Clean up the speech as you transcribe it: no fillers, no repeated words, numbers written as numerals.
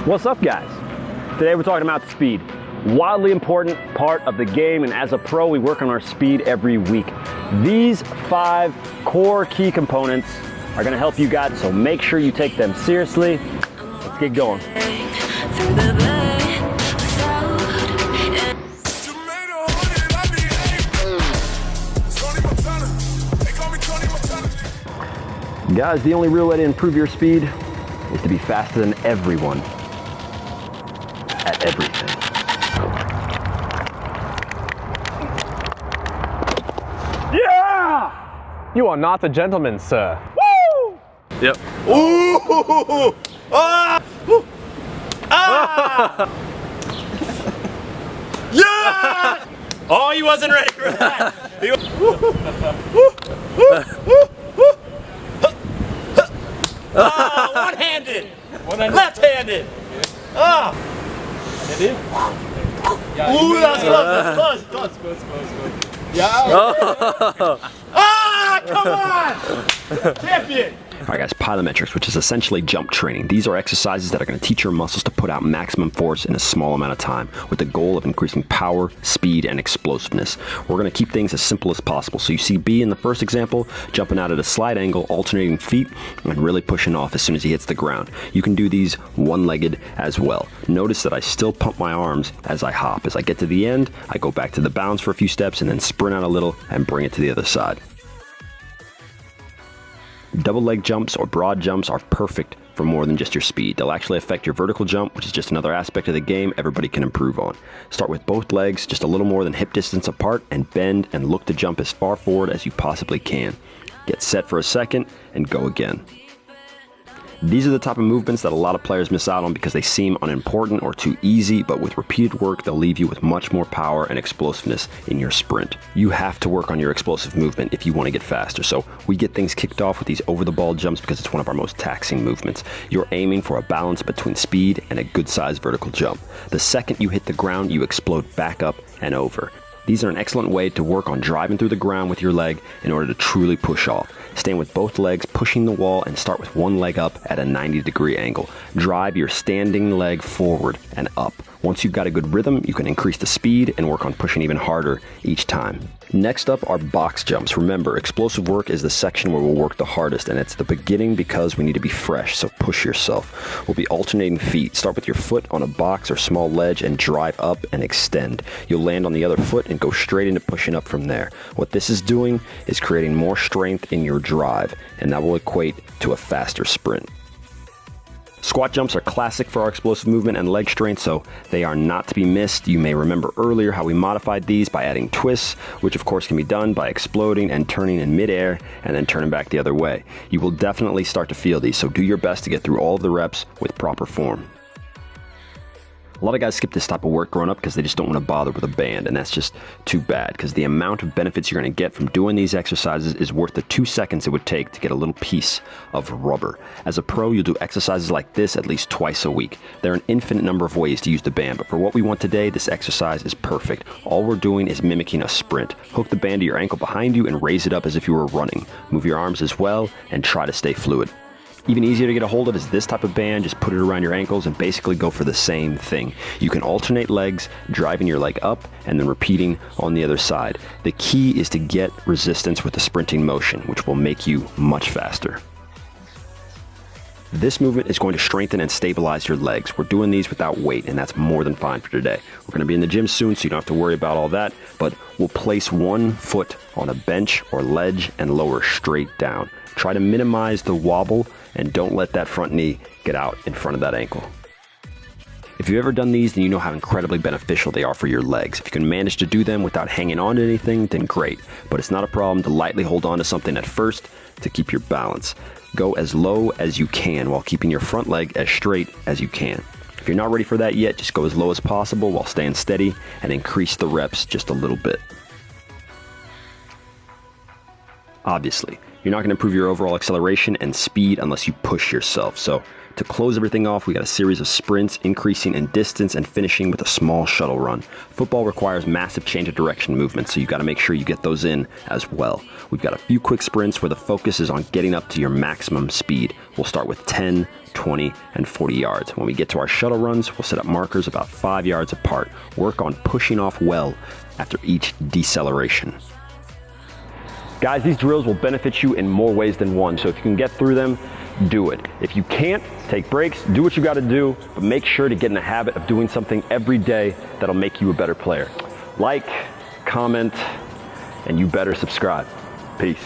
What's up, guys? Today we're talking about speed. Wildly important part of the game, and as a pro, we work on our speed every week. These 5 core key components are gonna help you guys, so make sure you take them seriously. Let's get going. Guys, the only real way to improve your speed is to be faster than everyone at everything. Yeah! You are not a gentleman, sir. Woo! Yep. Ooh! Ah! Ah! Yeah! Oh, he wasn't ready for that. Oh, one-handed. Left-handed. Ah! Ooh, that's close. Yeah. Ah, come on! Champion! Alright guys, plyometrics, which is essentially jump training. These are exercises that are going to teach your muscles to put out maximum force in a small amount of time with the goal of increasing power, speed, and explosiveness. We're going to keep things as simple as possible. So you see B in the first example, jumping out at a slight angle, alternating feet, and really pushing off as soon as he hits the ground. You can do these one-legged as well. Notice that I still pump my arms as I hop. As I get to the end, I go back to the bounds for a few steps and then sprint out a little and bring it to the other side. Double leg jumps or broad jumps are perfect for more than just your speed. They'll actually affect your vertical jump, which is just another aspect of the game everybody can improve on. Start with both legs just a little more than hip distance apart and bend and look to jump as far forward as you possibly can. Get set for a second and go again. These are the type of movements that a lot of players miss out on because they seem unimportant or too easy, but with repeated work, they'll leave you with much more power and explosiveness in your sprint. You have to work on your explosive movement if you want to get faster, so we get things kicked off with these over-the-ball jumps because it's one of our most taxing movements. You're aiming for a balance between speed and a good-sized vertical jump. The second you hit the ground, you explode back up and over. These are an excellent way to work on driving through the ground with your leg in order to truly push off. Stand with both legs pushing the wall and start with one leg up at a 90-degree angle. Drive your standing leg forward and up. Once you've got a good rhythm, you can increase the speed and work on pushing even harder each time. Next up are box jumps. Remember, explosive work is the section where we'll work the hardest, and it's the beginning because we need to be fresh, so push yourself. We'll be alternating feet. Start with your foot on a box or small ledge and drive up and extend. You'll land on the other foot and go straight into pushing up from there. What this is doing is creating more strength in your drive, and that will equate to a faster sprint. Squat jumps are classic for our explosive movement and leg strength, so they are not to be missed. You may remember earlier how we modified these by adding twists, which of course can be done by exploding and turning in midair and then turning back the other way. You will definitely start to feel these, so do your best to get through all of the reps with proper form. A lot of guys skip this type of work growing up because they just don't want to bother with a band, and that's just too bad because the amount of benefits you're going to get from doing these exercises is worth the 2 seconds it would take to get a little piece of rubber. As a pro, you'll do exercises like this at least twice a week. There are an infinite number of ways to use the band, but for what we want today, this exercise is perfect. All we're doing is mimicking a sprint. Hook the band to your ankle behind you and raise it up as if you were running. Move your arms as well and try to stay fluid. Even easier to get a hold of is this type of band. Just put it around your ankles and basically go for the same thing. You can alternate legs, driving your leg up and then repeating on the other side. The key is to get resistance with the sprinting motion, which will make you much faster. This movement is going to strengthen and stabilize your legs. We're doing these without weight, and that's more than fine for today. We're going to be in the gym soon, so you don't have to worry about all that, but we'll place one foot on a bench or ledge and lower straight down. Try to minimize the wobble and don't let that front knee get out in front of that ankle. If you've ever done these, then you know how incredibly beneficial they are for your legs. If you can manage to do them without hanging on to anything, then great. But it's not a problem to lightly hold on to something at first to keep your balance. Go as low as you can while keeping your front leg as straight as you can. If you're not ready for that yet, just go as low as possible while staying steady and increase the reps just a little bit. Obviously, You're not going to improve your overall acceleration and speed unless you push yourself. So to close everything off, we got a series of sprints, increasing in distance and finishing with a small shuttle run. Football requires massive change of direction movements, so you got to make sure you get those in as well. We've got a few quick sprints where the focus is on getting up to your maximum speed. We'll start with 10, 20, and 40 yards. When we get to our shuttle runs, we'll set up markers about 5 yards apart. Work on pushing off well after each deceleration. Guys, these drills will benefit you in more ways than one, so if you can get through them, do it. If you can't, take breaks, do what you got to do, but make sure to get in the habit of doing something every day that'll make you a better player. Like, comment, and you better subscribe. Peace.